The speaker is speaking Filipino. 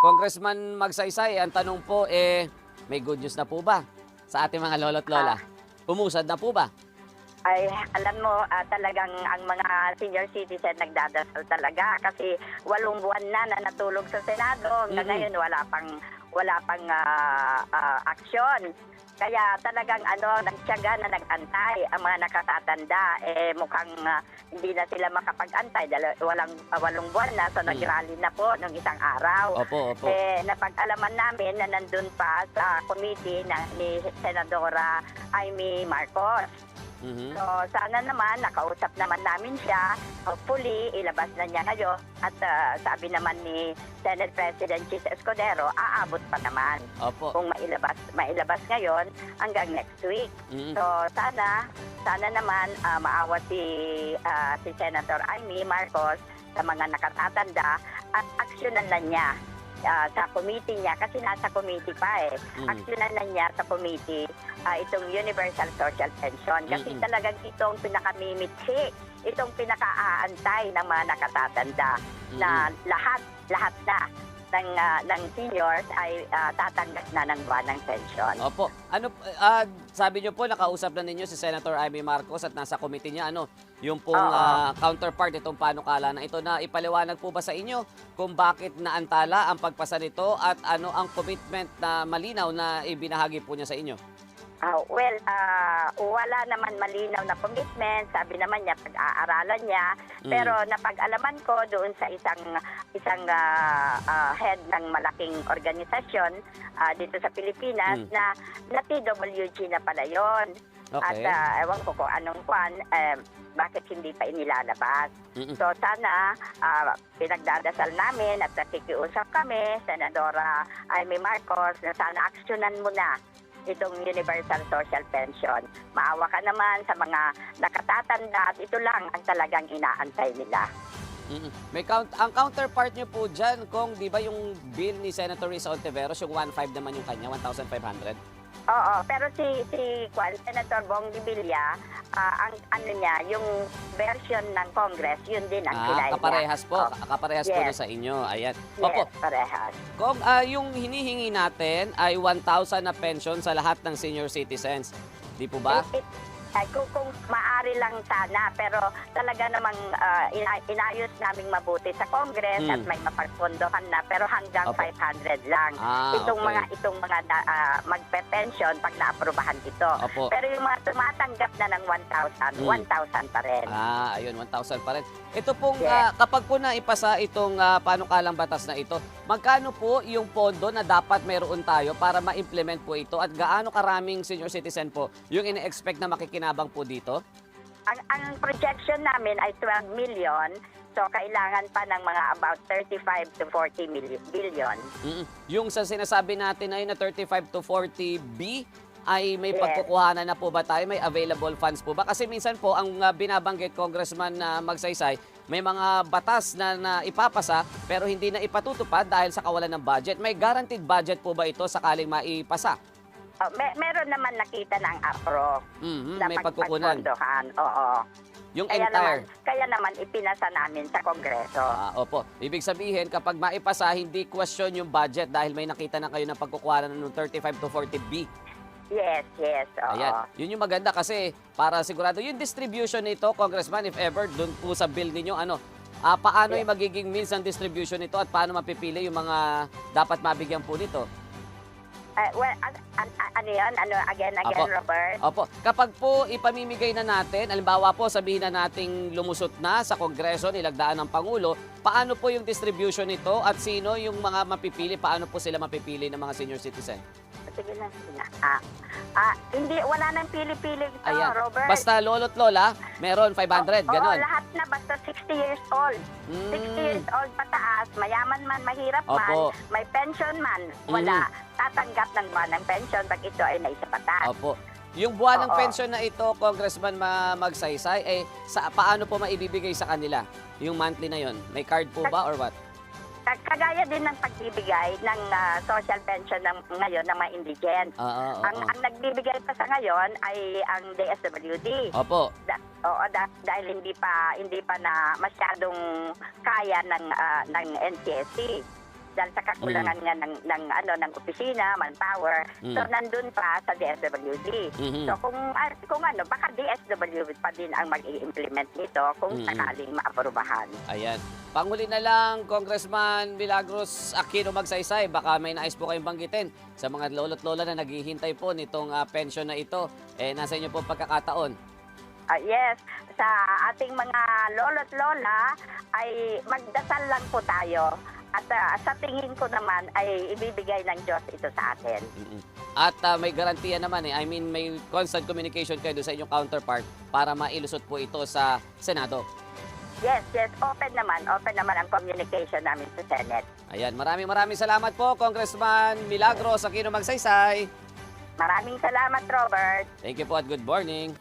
Congressman Magsaysay, ang tanong po may good news na po ba sa ating mga lolo't lola? Umusad na po ba? Ay, alam mo, talagang ang mga senior citizen nagdadasal talaga kasi 8 buwan na natulog sa Senado. Hanggang ngayon wala pang aksyon. Kaya talagang nagtiyaga na nag-antay ang mga nakatatanda. Mukhang hindi na sila makapag-antay dahil walang 8 buwan na. So nag-rally na po nung isang araw. Opo. Napag-alaman namin na nandun pa sa committee ni Senadora Amy Marcos. So, sana naman, nakausap naman namin siya. Hopefully, ilabas na niya ngayon. At sabi naman ni Senate President Chis Escudero, aabot pa naman. Opo. Kung mailabas ngayon hanggang next week. So, sana naman maawa si Senator Amy Marcos sa mga nakatatanda at aksyonan na niya sa committee niya, kasi nasa committee pa aksyonan na niya sa committee itong Universal Social Pension. Kasi talagang itong pinakamimithi, itong pinakaaantay ng mga nakatatanda na lahat na ng seniors ay tatanggap na ng buwanang pension. Opo. Sabi niyo po, nakausap na ninyo si Senator Amy Marcos at nasa committee niya, yung pong counterpart itong panukala na ito, na ipaliwanag po ba sa inyo kung bakit naantala ang pagpasa nito at ano ang commitment na malinaw na ibinahagi po niya sa inyo? Wala naman malinaw na commitment. Sabi naman niya, pag-aaralan niya. Pero napag-alaman ko doon sa isang head ng malaking organisasyon dito sa Pilipinas na TWG na pala yun. Okay. At ewan ko kung anong bakit hindi pa inilalabas. So sana pinagdadasal namin at nakikiusap kami, Senadora Amy Marcos, na sana aksyonan mo na itong Universal Social Pension. Maawa ka naman sa mga nakatatanda at ito lang ang talagang inaantay nila. Ang counterpart niyo po dyan, Kong, di ba yung bill ni Senator Risa Ontiveros, yung 1.5 naman yung kanya, 1,500? Oo, pero si Senator Bong Revilla, yung version ng Congress, yun din ang kilay niya. Kaparehas po. Kaparehas po na sa inyo. Ayan. Yes, parehas. Kung yung hinihingi natin ay 1,000 na pension sa lahat ng senior citizens. Di po ba? Kung maaari lang sana, pero talaga namang inayos naming mabuti sa Congress at may mapagpondohan na, pero hanggang 500 lang. Itong mga magpe-pension pag naaprubahan ito. Pero yung mga tumatanggap na ng 1,000, 1,000 pa rin. Ayun, 1,000 pa rin. Ito pong, kapag po naipasa itong panukalang batas na ito, magkano po yung pondo na dapat meron tayo para ma-implement po ito at gaano karaming senior citizen po yung ine-expect na makikinabang po dito? Ang projection namin ay 12 million. So, kailangan pa ng mga about 35 to 40 billion. Yung sa sinasabi natin na yun na 35 to 40 B, ay may pagkukuhanan na po ba tayo? May available funds po ba? Kasi minsan po, ang binabanggit Congressman Magsaysay, may mga batas na ipapasa pero hindi na ipatutupad dahil sa kawalan ng budget. May guaranteed budget po ba ito sakaling maipasa? Meron naman nakita ng APRO na may pagkukunan. Oo. Yung entire. Kaya naman ipinasa namin sa Kongreso. Opo. Ibig sabihin, kapag maipasa, hindi question yung budget dahil may nakita na kayo ng pagkukuhanan ng 35 to 40 B. Yes. Oo. Ayan. Yun yung maganda kasi para sigurado yung distribution nito, Congressman, if ever, dun po sa bill ninyo, paano yung magiging means ng distribution nito at paano mapipili yung mga dapat mabigyan po nito? Ano yun? Again, Robert? Opo. Kapag po ipamimigay na natin, halimbawa po sabihin na nating lumusot na sa Kongreso, nilagdaan ng Pangulo, paano po yung distribution nito at sino yung mga mapipili? Paano po sila mapipili ng mga senior citizen? Sige na. Hindi, wala nang pili-pili ito, Robert. Basta lolo't lola, meron 500, ganon. Lahat na, basta 60 years old. 60 years old pataas, mayaman man, mahirap man, may pension man, wala. Tatanggap ng buwan ng pension pag ito ay naisapatas. Opo. Yung buwan ng pension na ito, Congressman Magsaysay, paano po maibibigay sa kanila? Yung monthly na yon, may card po ba or what? Kagaya din ng pagbibigay ng social pension ngayon ng mga indigent. Ang nagbibigay pa sa ngayon ay ang DSWD. Opo. Dahil hindi pa na masyadong kaya ng NCSC. dahil sa kakulangan nga ng opisina, manpower. So nandun pa sa DSWD. So kung baka DSWD pa din ang mag-i-implement nito kung sakaling maaprubahan. Ayan. Panghuli na lang, Congressman Milagros Aquino Magsaysay, baka may nais po kayong banggitin sa mga lolo't lola na naghihintay po nitong pension na ito. Nasa inyo po pagkakataon. Yes, sa ating mga lolo't lola ay magdasal lang po tayo. At sa tingin ko naman ay ibibigay ng Diyos ito sa atin. At may garantiya naman I mean, may constant communication kayo sa inyong counterpart para mailusot po ito sa Senado. Yes, open naman ang communication namin sa Senate. Ayan, maraming salamat po, Congressman Milagros Aquino Magsaysay. Maraming salamat, Robert. Thank you po at good morning.